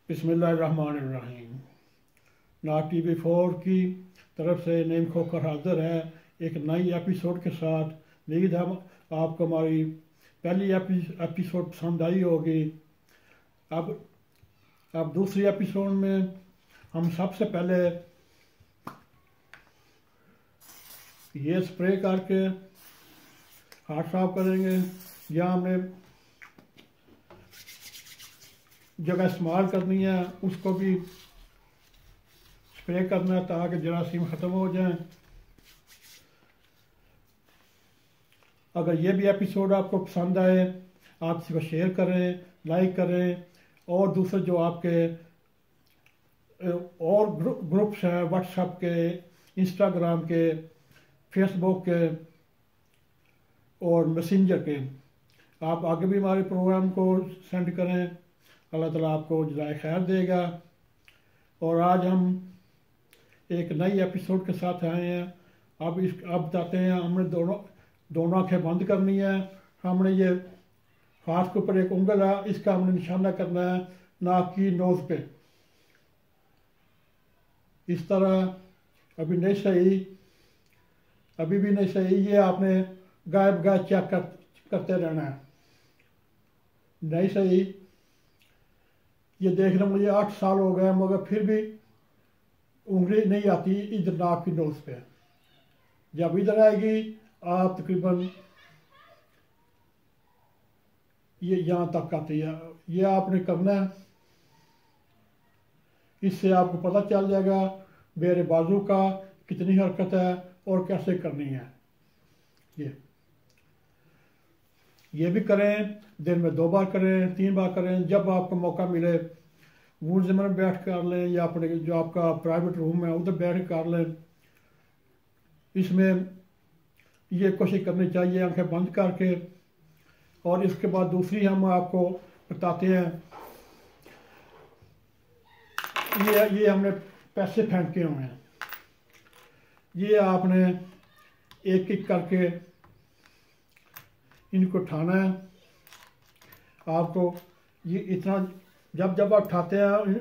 बिस्मिल्लाहिर्रहमानिर्रहीम। नाग TV4 की तरफ से नईम खोकर हाजिर है एक नई एपिसोड के साथ। उम्मीद है आपको हमारी पहली एपिसोड पसंद आई होगी। अब दूसरी एपिसोड में हम सबसे पहले ये स्प्रे करके हाथ साफ करेंगे। या हमने जगह इस्तेमाल करनी है उसको भी स्प्रे करना है ताकि जरासीम ख़त्म हो जाए। अगर ये भी एपिसोड आपको पसंद आए आप इसको शेयर करें, लाइक करें और दूसरे जो आपके और ग्रुप्स हैं व्हाट्सएप के, इंस्टाग्राम के, फेसबुक के और मैसेंजर के, आप आगे भी हमारे प्रोग्राम को सेंड करें। अल्लाह ताला आपको जज़ाए खैर देगा। और आज हम एक नई एपिसोड के साथ आए हैं। अब बताते हैं, हमने दोनों आंखें बंद करनी है। हमने ये हाथ के ऊपर एक उंगल है, इसका हमने निशाना करना है नाक की नोज़ पे। इस तरह अभी भी नहीं सही। ये आपने गायब चेक करते रहना है। नहीं सही। ये देखना मुझे 8 साल हो गए मगर फिर भी उंगली नहीं आती इधर नाक की नोज़ पे। जब इधर आएगी आप तकरीबन ये यहाँ तक आती है। ये आपने करना है। इससे आपको पता चल जाएगा मेरे बाजू का कितनी हरकत है और कैसे करनी है। ये भी करें, दिन में 2 बार करें, 3 बार करें, जब आपको मौका मिले। वुड ज़मीन में बैठ कर लें या अपने जो आपका प्राइवेट रूम है उधर बैठ कर लें। इसमें ये कोशिश करनी चाहिए आंखें बंद करके। और इसके बाद दूसरी हम आपको बताते हैं, ये हमने पैसे फेंके हुए हैं। ये आपने एक एक करके इनको उठाना है। आपको ये इतना जब आप उठाते हैं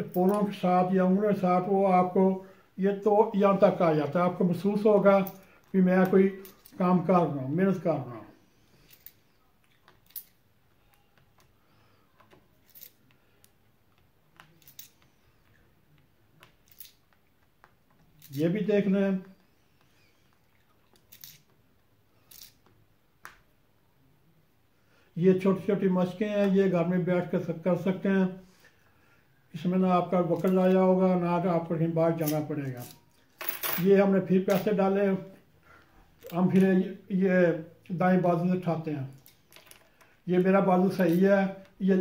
पोलों के साथ या उंगलियों के साथ, वो आपको ये तो यहाँ तक आ जाता है। आपको महसूस होगा कि मैं कोई काम कर रहा हूँ, मेहनत कर रहा हूँ। ये भी देख लें। ये छोटी छोटी मशकें हैं, ये घर में बैठ कर सकते हैं। इसमें ना आपका वक्त आया होगा ना आपको कहीं बाहर जाना पड़ेगा। ये हमने फिर पैसे डाले, हम फिर ये दाएं बाजू से उठाते हैं। ये मेरा बाजू सही है, ये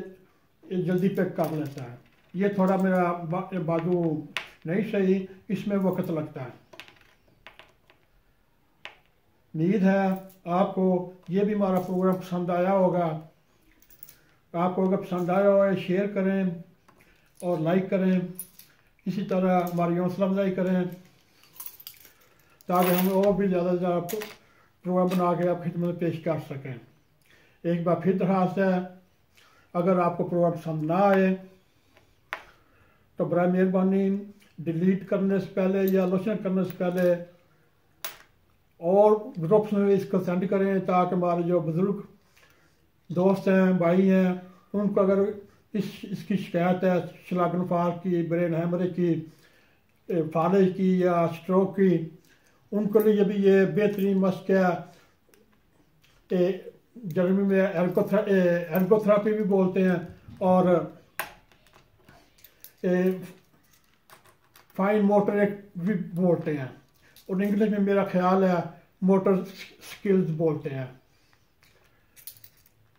जल्दी पिक कर लेता है। ये थोड़ा मेरा बाजू नहीं सही, इसमें वक्त लगता है। उम्मीद है आपको ये भी हमारा प्रोग्राम पसंद आया होगा। आपको अगर पसंद आया हो शेयर करें और लाइक करें। इसी तरह हमारी हौसला अफजाई करें ताकि हम और भी ज़्यादा से ज़्यादा प्रोग्राम बना के आप खिदमत में पेश कर सकें। एक बार फिर दरख्वास्त है, अगर आपको प्रोग्राम पसंद ना आए तो बराए मेहरबानी डिलीट करने से पहले या आलोचना करने से पहले और ग्रुप्स में इसको सेंड करें ताकि हमारे जो बुज़ुर्ग दोस्त हैं, भाई हैं, उनको अगर इसकी शिकायत है शलागनफार की, ब्रेन हैमरेज की, फालिज की या स्ट्रोक की, उनको लिए भी ये बेहतरीन मस्क है। जर्मनी में एर्गोथेरेपी भी बोलते हैं और फाइन मोटर भी बोलते हैं और इंग्लिश में मेरा ख्याल है मोटर स्किल्स बोलते हैं।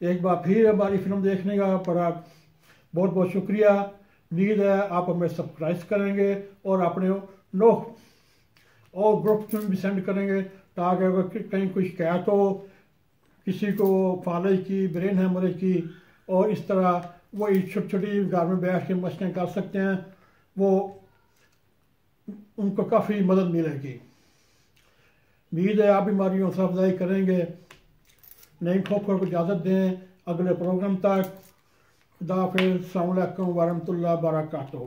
एक बार फिर हमारी फिल्म देखने का बड़ा बहुत बहुत शुक्रिया। उम्मीद है आप हमें सब्सक्राइब करेंगे और अपने लोग और ग्रुप्स में भी सेंड करेंगे ताकि अगर कहीं कोई शिकायत हो किसी को फालिज की, ब्रेन हैमरेज की और इस तरह वो छोटी छोटी घर में बैठ के मशकें कर सकते हैं, वो उनको काफ़ी मदद मिलेगी। उम्मीद है आप भी हमारी हौसला अफजाई करेंगे। नईम खोकर को इजाज़त दें। अगले प्रोग्राम तक खुदा हाफिज़। अस्सलाम वालेकुम वरहमतुल्लाहि वबरकातुहू।